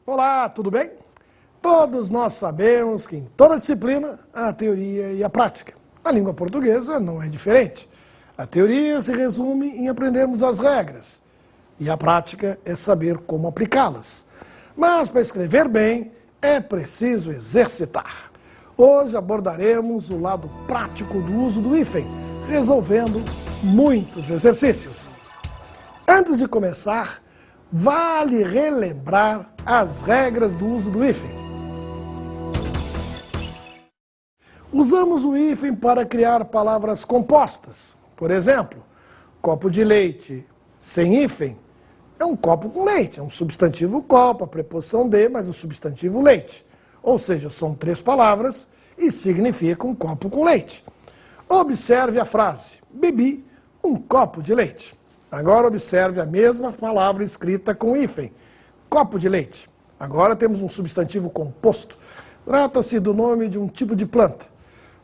Olá, tudo bem? Todos nós sabemos que em toda disciplina há a teoria e a prática. A língua portuguesa não é diferente. A teoria se resume em aprendermos as regras e a prática é saber como aplicá-las. Mas para escrever bem é preciso exercitar. Hoje abordaremos o lado prático do uso do hífen, resolvendo muitos exercícios. Antes de começar, vale relembrar as regras do uso do hífen. Usamos o hífen para criar palavras compostas. Por exemplo, copo de leite sem hífen é um copo com leite. É um substantivo copo, a preposição de, mas o substantivo leite. Ou seja, são 3 palavras e significa um copo com leite. Observe a frase: bebi um copo de leite. Agora observe a mesma palavra escrita com hífen, copo de leite. Agora temos um substantivo composto. Trata-se do nome de um tipo de planta.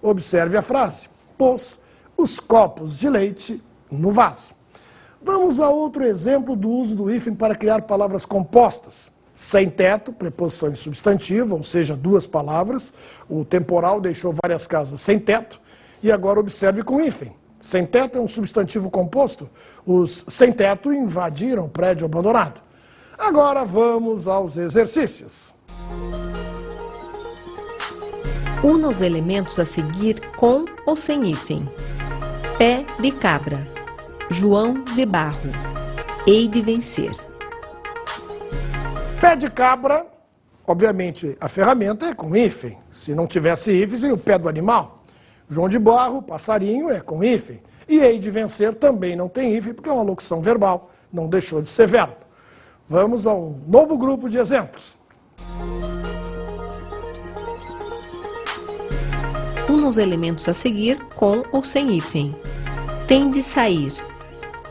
Observe a frase: pôs os copos de leite no vaso. Vamos a outro exemplo do uso do hífen para criar palavras compostas. Sem teto, preposição em substantivo, ou seja, 2 palavras. O temporal deixou várias casas sem teto. E agora observe com hífen. Sem teto é um substantivo composto. Os sem teto invadiram o prédio abandonado. Agora vamos aos exercícios. Una os elementos a seguir com ou sem hífen. Pé de cabra. João de barro. Hei de vencer. Pé de cabra, obviamente a ferramenta é com hífen. Se não tivesse hífen, seria o pé do animal. João de barro, passarinho, é com hífen. E hei de vencer também não tem hífen, porque é uma locução verbal, não deixou de ser verbo. Vamos a um novo grupo de exemplos. Una os elementos a seguir com ou sem hífen. Tem de sair.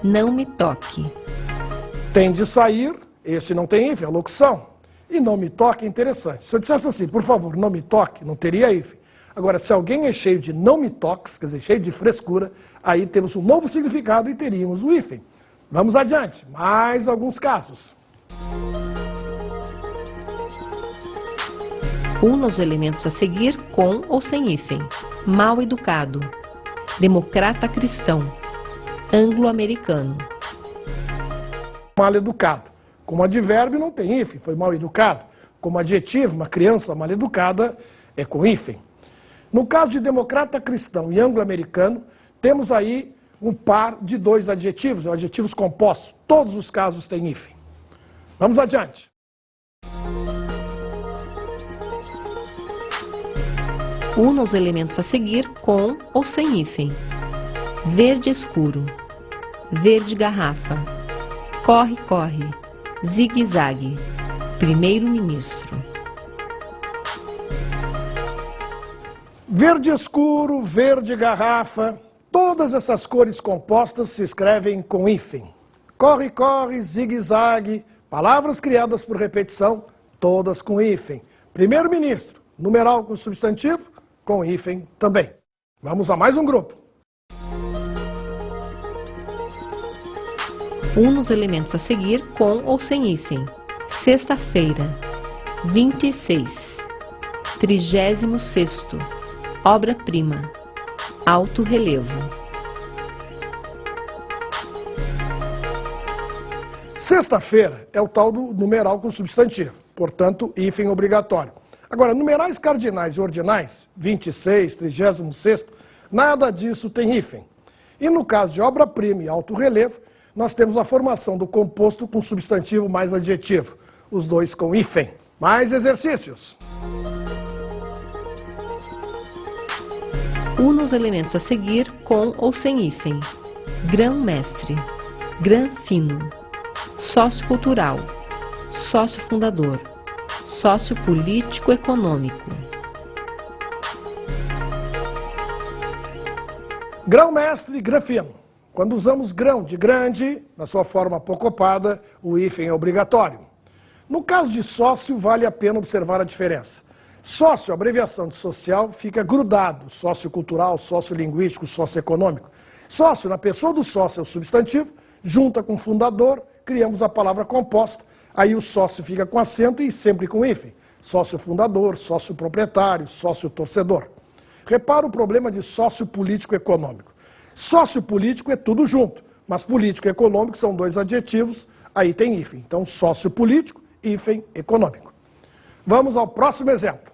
Não me toque. Tem de sair, esse não tem hífen, é locução. E não me toque é interessante. Se eu dissesse assim, por favor, não me toque, não teria hífen. Agora, se alguém é cheio de não me toques, quer dizer, cheio de frescura, aí temos um novo significado e teríamos o hífen. Vamos adiante, mais alguns casos. Una os elementos a seguir com ou sem hífen. Mal educado. Democrata cristão. Anglo-americano. Mal educado. Como advérbio não tem hífen, foi mal educado. Como adjetivo, uma criança mal educada é com hífen. No caso de democrata cristão e anglo-americano, temos aí um par de 2 adjetivos, adjetivos compostos. Todos os casos têm hífen. Vamos adiante. Una os elementos a seguir com ou sem hífen. Verde escuro. Verde garrafa. Corre, corre. Zigue-zague. Primeiro-ministro. Verde escuro, verde garrafa, todas essas cores compostas se escrevem com hífen. Corre, corre, zigue-zague, palavras criadas por repetição, todas com hífen. Primeiro-ministro, numeral com substantivo, com hífen também. Vamos a mais um grupo. Una os elementos a seguir com ou sem hífen. Sexta-feira. 26. 36º. Obra-prima. Alto relevo. Sexta-feira é o tal do numeral com substantivo, portanto, hífen obrigatório. Agora, numerais cardinais e ordinais, 26, 36º, nada disso tem hífen. E no caso de obra-prima e alto relevo, nós temos a formação do composto com substantivo mais adjetivo, os 2 com hífen. Mais exercícios. Una os elementos a seguir com ou sem hífen. Grão-mestre. Grã-fino. Sócio-cultural. Sócio-fundador. Sócio-político-econômico. Grão-mestre e grã-fino. Quando usamos grão de grande, na sua forma apocopada, o hífen é obrigatório. No caso de sócio, vale a pena observar a diferença. Sócio, abreviação de social, fica grudado. Sociocultural, sociolinguístico, socioeconômico. Sócio, na pessoa do sócio é o substantivo, junta com fundador, criamos a palavra composta, Aí o sócio fica com acento e sempre com hífen. Sócio fundador, sócio proprietário, sócio torcedor. Repara o problema de sócio político econômico. Sócio político é tudo junto, mas político e econômico são dois adjetivos, aí tem hífen. Então, sócio político, hífen econômico. Vamos ao próximo exemplo.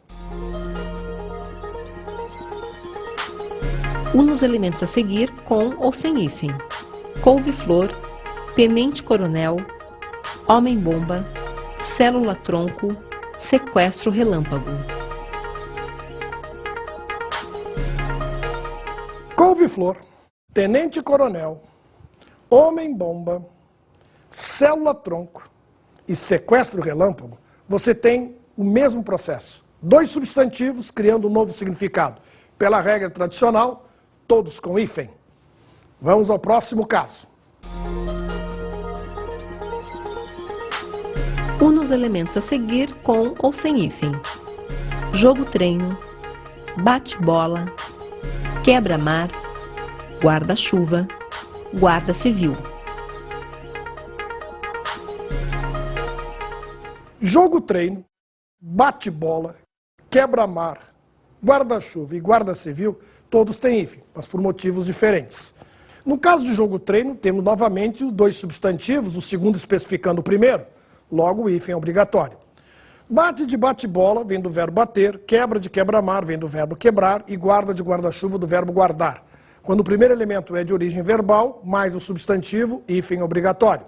Une os elementos a seguir com ou sem hífen: couve-flor, tenente-coronel, homem-bomba, célula-tronco, sequestro-relâmpago. Couve-flor, tenente-coronel, homem-bomba, célula-tronco e sequestro-relâmpago, você tem o mesmo processo. Dois substantivos criando um novo significado. Pela regra tradicional, todos com hífen. Vamos ao próximo caso. Une os elementos a seguir com ou sem hífen: jogo-treino, bate-bola, quebra-mar, guarda-chuva, guarda-civil. Jogo-treino, bate-bola, quebra-mar, guarda-chuva e guarda-civil, todos têm hífen, mas por motivos diferentes. No caso de jogo-treino, temos novamente os dois substantivos, o segundo especificando o primeiro, logo o hífen é obrigatório. Bate de bate-bola vem do verbo bater, quebra de quebra-mar vem do verbo quebrar e guarda de guarda-chuva do verbo guardar. Quando o primeiro elemento é de origem verbal, mais o substantivo, hífen obrigatório.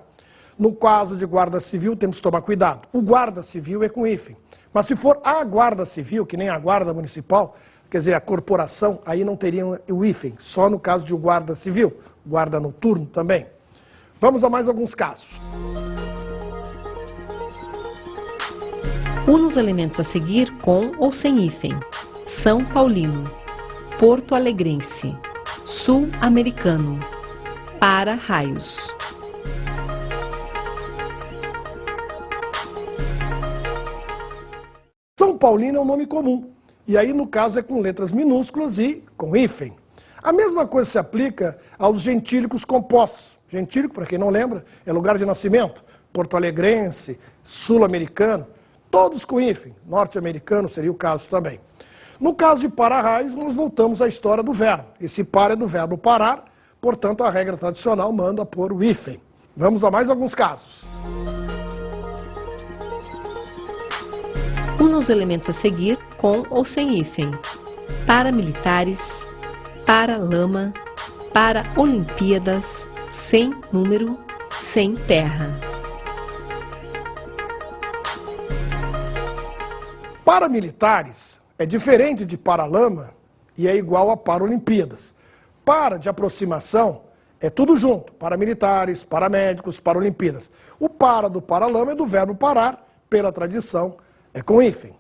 No caso de guarda civil, temos que tomar cuidado. O guarda civil é com hífen. Mas se for a guarda civil, que nem a guarda municipal, quer dizer, a corporação, aí não teria o hífen, só no caso de o guarda civil, guarda noturno também. Vamos a mais alguns casos. Une os elementos a seguir com ou sem hífen: São Paulino, Porto Alegrense, Sul-Americano, para-raios. São Paulino é um nome comum, e aí no caso é com letras minúsculas e com hífen. A mesma coisa se aplica aos gentílicos compostos. Gentílico, para quem não lembra, é lugar de nascimento. Porto-alegrense, sul-americano, todos com hífen. Norte-americano seria o caso também. No caso de para-raios, nós voltamos à história do verbo. Esse para é do verbo parar, portanto a regra tradicional manda pôr o hífen. Vamos a mais alguns casos. Une os elementos a seguir com ou sem hífen: paramilitares, para-lama, para-olimpíadas, sem número, sem terra. Paramilitares é diferente de para-lama e é igual a para-olimpíadas. Para de aproximação é tudo junto, paramilitares, paramédicos, para-olimpíadas. O para do para-lama é do verbo parar, pela tradição, é com hífen.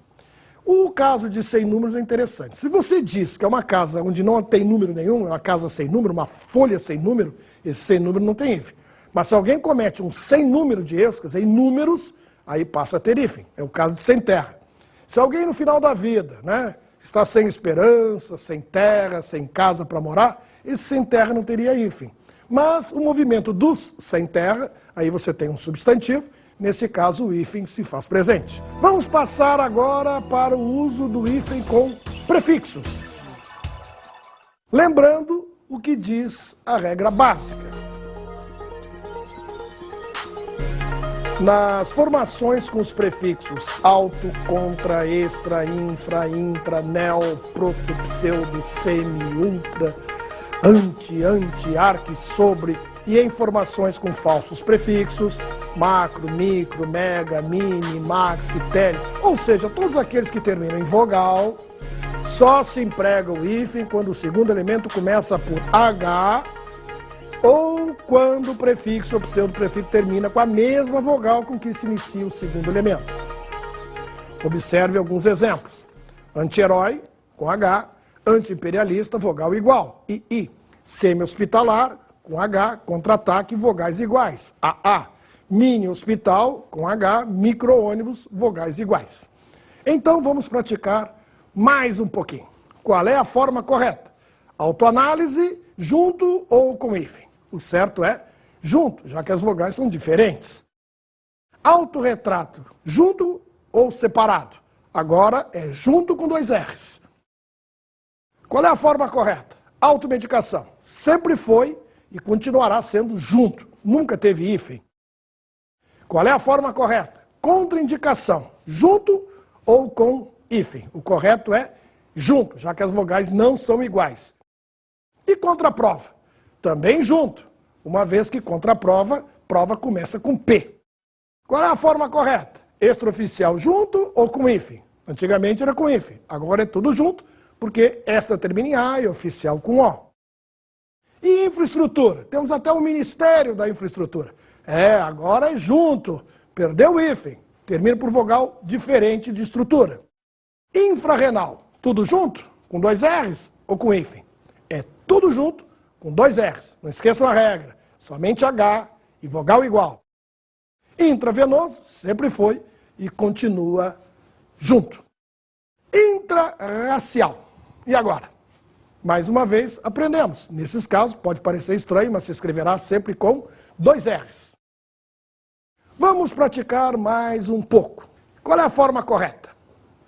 O caso de sem números é interessante. Se você diz que é uma casa onde não tem número nenhum, é uma casa sem número, uma folha sem número, esse sem número não tem hífen. Mas se alguém comete um sem número de erros, quer dizer, em números, aí passa a ter hífen. É o caso de sem terra. Se alguém no final da vida, né, está sem esperança, sem terra, sem casa para morar, esse sem terra não teria hífen. Mas o movimento dos sem terra, aí você tem um substantivo, nesse caso o hífen se faz presente. Vamos passar agora para o uso do hífen com prefixos. Lembrando o que diz a regra básica. Nas formações com os prefixos auto, contra, extra, infra, intra, neo, proto, pseudo, semi, ultra, anti, arque, sobre, e em formações com falsos prefixos, macro, micro, mega, mini, maxi, tele, ou seja, todos aqueles que terminam em vogal, só se emprega o hífen quando o segundo elemento começa por H, ou quando o prefixo ou pseudo-prefixo termina com a mesma vogal com que se inicia o segundo elemento. Observe alguns exemplos. Anti-herói, com H, anti-imperialista, vogal igual, I. Semi-hospitalar, com H, contra-ataque, vogais iguais, AA. Mini-hospital, com H, micro-ônibus, vogais iguais. Então vamos praticar mais um pouquinho. Qual é a forma correta? Autoanálise, junto ou com hífen? O certo é junto, já que as vogais são diferentes. Autorretrato, junto ou separado? Agora é junto com 2 R's. Qual é a forma correta? Automedicação. Sempre foi e continuará sendo junto. Nunca teve hífen. Qual é a forma correta? Contraindicação. Junto ou com hífen. O correto é junto, já que as vogais não são iguais. E contraprova? Também junto, uma vez que contraprova, prova começa com P. Qual é a forma correta? Extraoficial junto ou com hífen? Antigamente era com hífen, agora é tudo junto, porque extra termina em A e oficial com O. E infraestrutura? Temos até o Ministério da Infraestrutura. Agora é junto, perdeu o hífen, termina por vogal diferente de estrutura. Infrarrenal, tudo junto, com 2 R's ou com hífen? É tudo junto, com 2 R's. Não esqueçam a regra, somente H e vogal igual. Intravenoso, sempre foi e continua junto. Intrarracial. E agora? Mais uma vez, aprendemos. Nesses casos, pode parecer estranho, mas se escreverá sempre com 2 R's. Vamos praticar mais um pouco. Qual é a forma correta?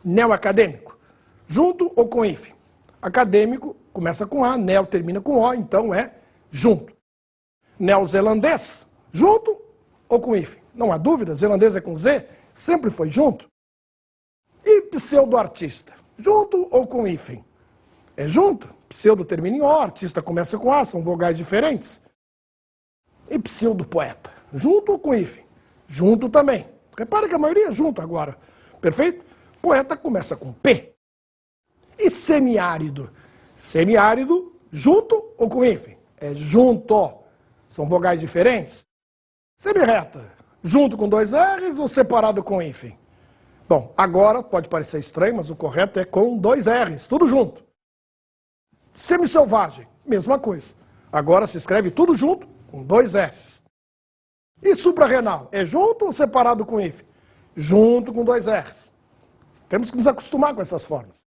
Neoacadêmico. Junto ou com hífen? Acadêmico começa com A, neo termina com O, então é junto. Neozelandês, junto ou com hífen? Não há dúvida, zelandês é com Z, sempre foi junto. E pseudo-artista, junto ou com hífen? É junto, pseudo termina em O, artista começa com A, são vogais diferentes. E pseudo-poeta, junto ou com hífen? Junto também. Repare que a maioria é junto agora, perfeito? Poeta começa com P. E semiárido? Semiárido, junto ou com hífen? É junto. São vogais diferentes. Semirreta, junto com 2 R's ou separado com hífen? Bom, agora pode parecer estranho, mas o correto é com 2 R's, tudo junto. Semisselvagem, mesma coisa. Agora se escreve tudo junto, com 2 S's. E suprarrenal, é junto ou separado com hífen? Junto com 2 R's. Temos que nos acostumar com essas formas.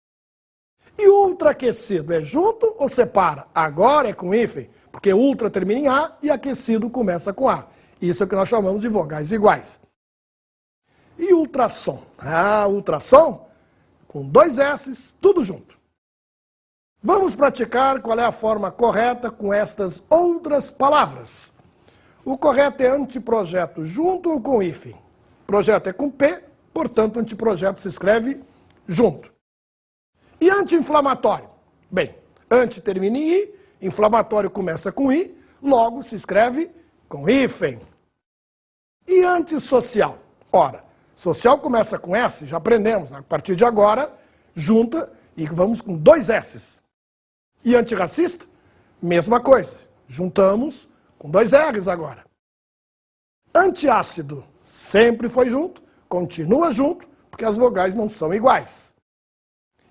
E ultraaquecido, é junto ou separa? Agora é com hífen, porque ultra termina em A e aquecido começa com A. Isso é o que nós chamamos de vogais iguais. E ultrassom? Ultrassom, com 2 S's, tudo junto. Vamos praticar qual é a forma correta com estas outras palavras. O correto é anteprojeto junto ou com hífen? Projeto é com P, portanto, anteprojeto se escreve junto. E anti-inflamatório? Bem, anti termina em I, inflamatório começa com I, logo se escreve com hífen. E antissocial? Ora, social começa com S, já aprendemos, a partir de agora, junta e vamos com 2 S's. E antirracista? Mesma coisa, juntamos com 2 R's agora. Antiácido? Sempre foi junto, continua junto, porque as vogais não são iguais.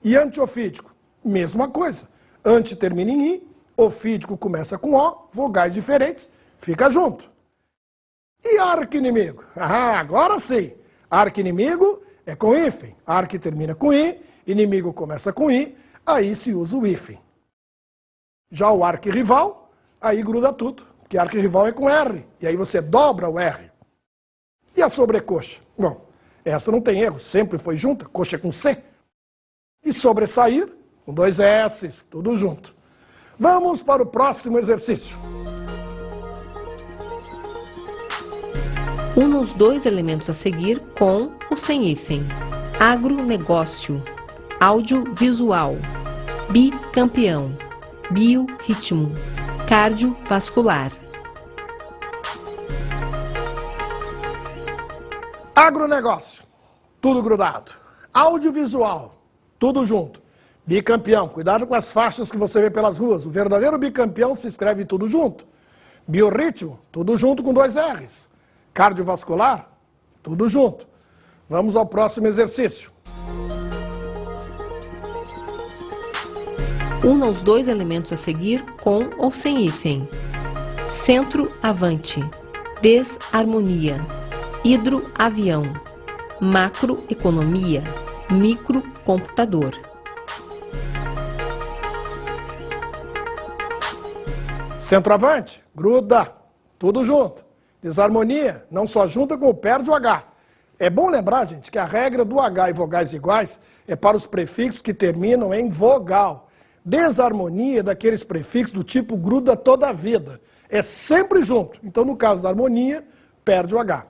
E antiofídico? Mesma coisa. Anti termina em I, ofídico começa com O, vogais diferentes, fica junto. E arqui-inimigo? Agora sim. Arqui-inimigo é com hífen. Arqui termina com I, inimigo começa com I, aí se usa o hífen. Já o arqui-rival, aí gruda tudo, porque arqui-rival é com R, e aí você dobra o R. E a sobrecoxa? Bom, essa não tem erro, sempre foi junta, coxa com C. E sobressair, com 2 S's, tudo junto. Vamos para o próximo exercício. Una os 2 elementos a seguir com ou sem hífen. Agronegócio, audiovisual, bicampeão, biorritmo, cardiovascular. Agronegócio, tudo grudado. Audiovisual, tudo junto. Bicampeão, cuidado com as faixas que você vê pelas ruas. O verdadeiro bicampeão se escreve tudo junto. Biorritmo, tudo junto com 2 R's. Cardiovascular, tudo junto. Vamos ao próximo exercício. Una os 2 elementos a seguir com ou sem hífen. Centroavante, desarmonia, hidroavião, macroeconomia, microcomputador. Centroavante, gruda, tudo junto. Desarmonia não só junta como perde o H. É bom lembrar, gente, que a regra do H e vogais iguais é para os prefixos que terminam em vogal. Desarmonia é daqueles prefixos do tipo gruda toda a vida. É sempre junto. Então, no caso da harmonia, perde o H.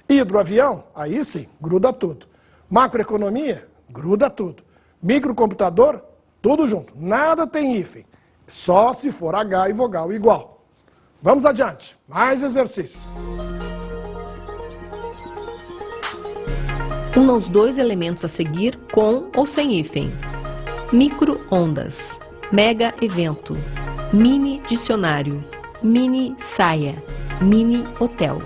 Hidroavião, aí sim, gruda tudo. Macroeconomia, gruda tudo. Microcomputador, tudo junto. Nada tem hífen. Só se for H e vogal igual. Vamos adiante. Mais exercícios. Una os dois elementos a seguir com ou sem hífen. Micro-ondas, mega-evento, mini-dicionário, mini-saia, mini-hotel.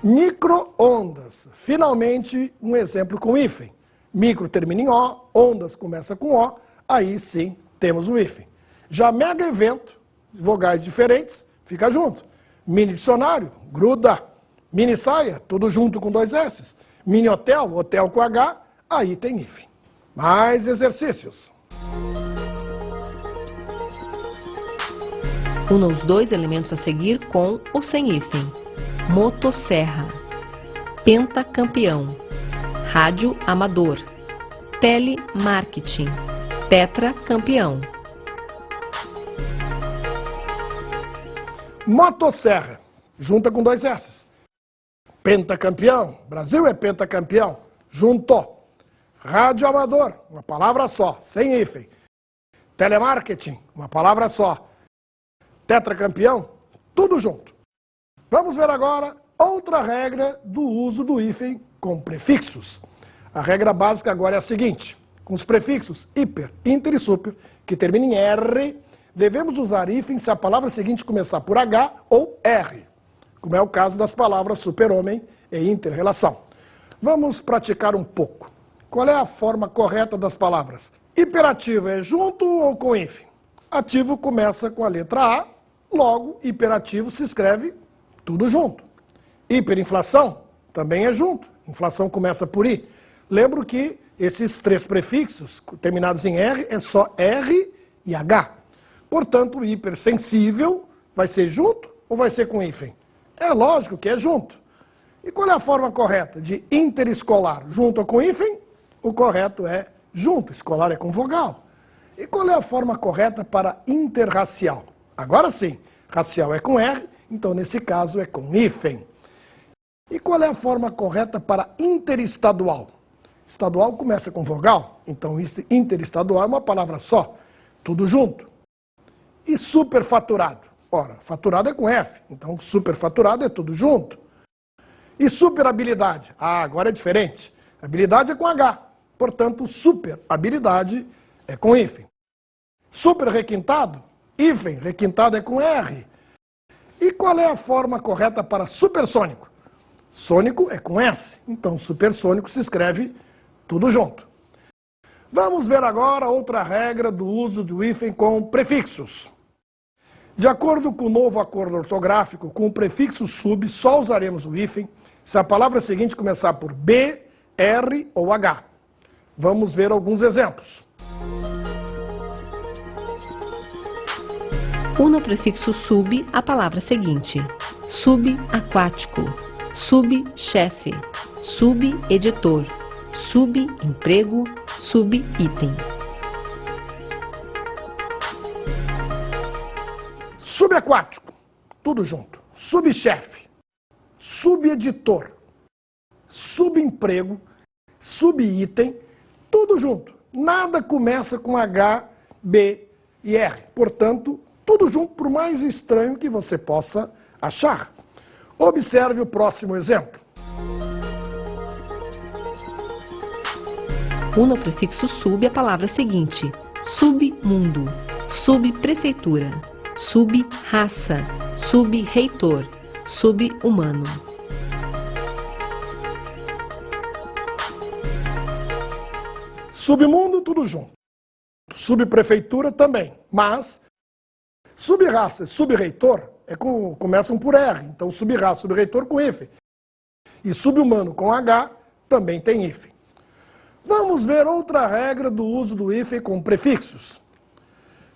Micro-ondas. Finalmente, um exemplo com hífen. Micro termina em O, ondas começa com O, aí sim temos o hífen. Já mega-evento, vogais diferentes, fica junto. Mini-dicionário, gruda. Mini-saia, tudo junto com 2 S. Mini-hotel, hotel com H, aí tem hífen. Mais exercícios. Una os dois elementos a seguir com ou sem hífen. Motosserra, pentacampeão, rádio amador, telemarketing, tetracampeão. Motosserra, junta com 2 S. Pentacampeão, Brasil é pentacampeão, junto. Rádio amador, uma palavra só, sem hífen. Telemarketing, uma palavra só. Tetracampeão, tudo junto. Vamos ver agora outra regra do uso do hífen com prefixos. A regra básica agora é a seguinte: com os prefixos hiper, inter e super, que terminam em R, devemos usar hífen se a palavra seguinte começar por H ou R, como é o caso das palavras super-homem e inter-relação. Vamos praticar um pouco. Qual é a forma correta das palavras? Hiperativo é junto ou com hífen? Ativo começa com a letra A, logo, hiperativo se escreve tudo junto. Hiperinflação também é junto. Inflação começa por I. Lembro que esses 3 prefixos terminados em R é só R e H. Portanto, hipersensível vai ser junto ou vai ser com hífen? É lógico que é junto. E qual é a forma correta de interescolar? Junto ou com hífen? O correto é junto. Escolar é com vogal. E qual é a forma correta para interracial? Agora sim, racial é com R, então nesse caso é com hífen. E qual é a forma correta para interestadual? Estadual começa com vogal, então interestadual é uma palavra só, tudo junto. E superfaturado? Ora, faturado é com F, então superfaturado é tudo junto. E superhabilidade? Ah, agora é diferente. Habilidade é com H, portanto superhabilidade é com hífen. Super requintado? Hífen, requintado é com R. E qual é a forma correta para supersônico? Sônico é com S, então supersônico se escreve tudo junto. Vamos ver agora outra regra do uso do hífen com prefixos. De acordo com o novo acordo ortográfico, com o prefixo sub, só usaremos o hífen se a palavra seguinte começar por B, R ou H. Vamos ver alguns exemplos. Una o prefixo sub a palavra seguinte. Subaquático, subchefe, subeditor, subemprego, subitem. Subaquático, tudo junto. Subchefe, subeditor, subemprego, subitem, tudo junto. Nada começa com H, B e R. Portanto, tudo junto, por mais estranho que você possa achar. Observe o próximo exemplo. Una o prefixo sub a palavra seguinte. Submundo, subprefeitura, subraça, subreitor, subhumano. Submundo, tudo junto. Subprefeitura também, mas subraça e subreitor começam por R, então subraça, subreitor com hífen. E subhumano com H também tem hífen. Vamos ver outra regra do uso do hífen com prefixos.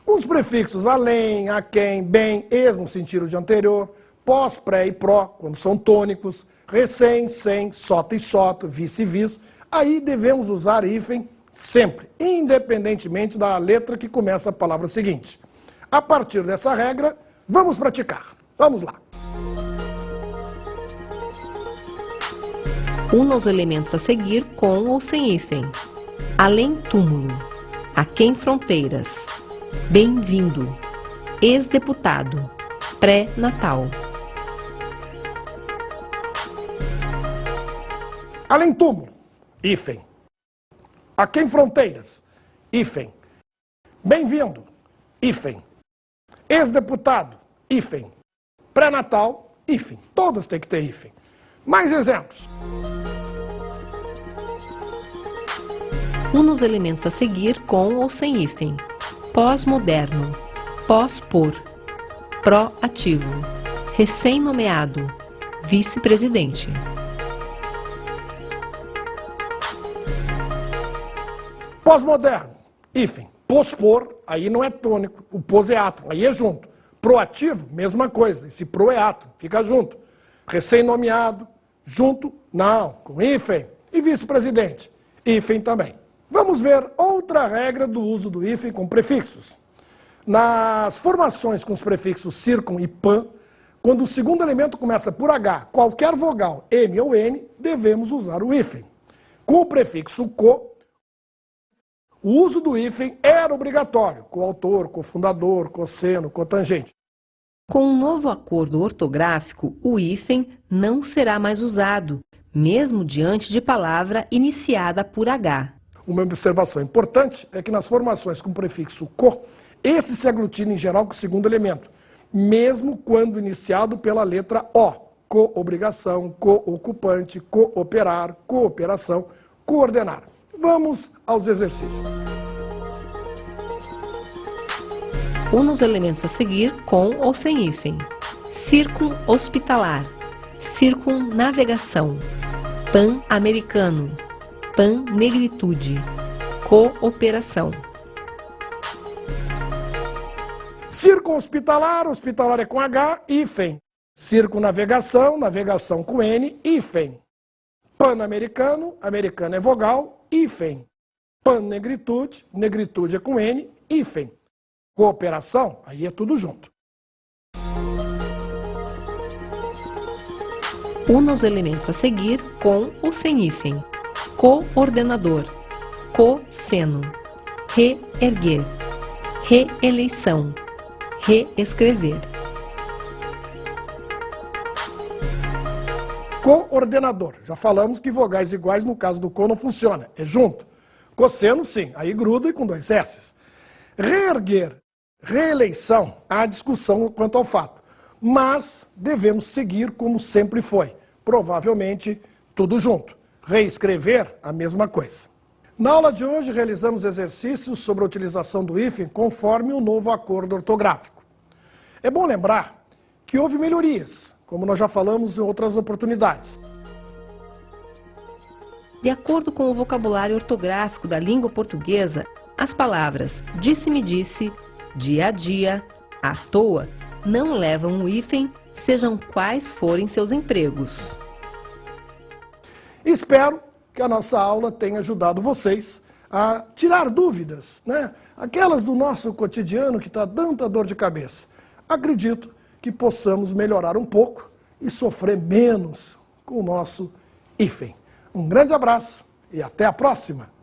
Os prefixos além, aquém, bem, ex no sentido de anterior, pós, pré e pró, quando são tônicos, recém, sem, sota e soto, vice e vice, aí devemos usar hífen sempre, independentemente da letra que começa a palavra seguinte. A partir dessa regra, vamos praticar. Vamos lá. Una os elementos a seguir com ou sem hífen. Além túmulo. Aquém fronteiras. Bem-vindo. Ex-deputado. Pré-natal. Além túmulo, hífen. Aquém fronteiras, hífen. Bem-vindo, hífen. Ex-deputado, hífen. Pré-natal, hífen. Todas têm que ter hífen. Mais exemplos. Una os elementos a seguir com ou sem hífen. Pós-moderno. Pós-por. Pró-ativo. Recém-nomeado. Vice-presidente. Pós-moderno, hífen. Pospor, aí não é tônico, o pós é átomo, aí é junto. Proativo, mesma coisa, esse pro é átomo, fica junto. Recém-nomeado, junto, não, com hífen. E vice-presidente, hífen também. Vamos ver outra regra do uso do hífen com prefixos. Nas formações com os prefixos circum e pan, quando o segundo elemento começa por H, qualquer vogal, M ou N, devemos usar o hífen. Com o prefixo co, o uso do hífen era obrigatório, coautor, cofundador, cosseno, cotangente. Com um novo acordo ortográfico, o hífen não será mais usado, mesmo diante de palavra iniciada por H. Uma observação importante é que nas formações com prefixo co, esse se aglutina em geral com o segundo elemento, mesmo quando iniciado pela letra O. Co-obrigação, co-ocupante, cooperar, cooperação, coordenar. Vamos aos exercícios. Una os elementos a seguir com ou sem hífen. Circum-hospitalar. Circunnavegação. Pan-americano. Pan-negritude. Cooperação. Circun-hospitalar, hospitalar é com H, hífen. Circunnavegação, navegação com N, hífen. Pan-americano, americano é vogal, hífen. Pan-negritude, negritude é com N, hífen. Cooperação, aí é tudo junto. Una os elementos a seguir com ou sem hífen. Coordenador. Cosseno. Reerguer. Reeleição. Reescrever. Coordenador. Já falamos que vogais iguais no caso do co não funciona, é junto. Cosseno sim, aí gruda e com 2 S's. Reerguer, reeleição, há discussão quanto ao fato, mas devemos seguir como sempre foi, provavelmente tudo junto. Reescrever, a mesma coisa. Na aula de hoje realizamos exercícios sobre a utilização do hífen conforme o novo acordo ortográfico. É bom lembrar que houve melhorias, como nós já falamos em outras oportunidades. De acordo com o vocabulário ortográfico da língua portuguesa, as palavras disse-me disse, dia a dia, à toa, não levam o hífen, sejam quais forem seus empregos. Espero que a nossa aula tenha ajudado vocês a tirar dúvidas, né? Aquelas do nosso cotidiano que está dando a dor de cabeça. Acredito que possamos melhorar um pouco e sofrer menos com o nosso hífen. Um grande abraço e até a próxima!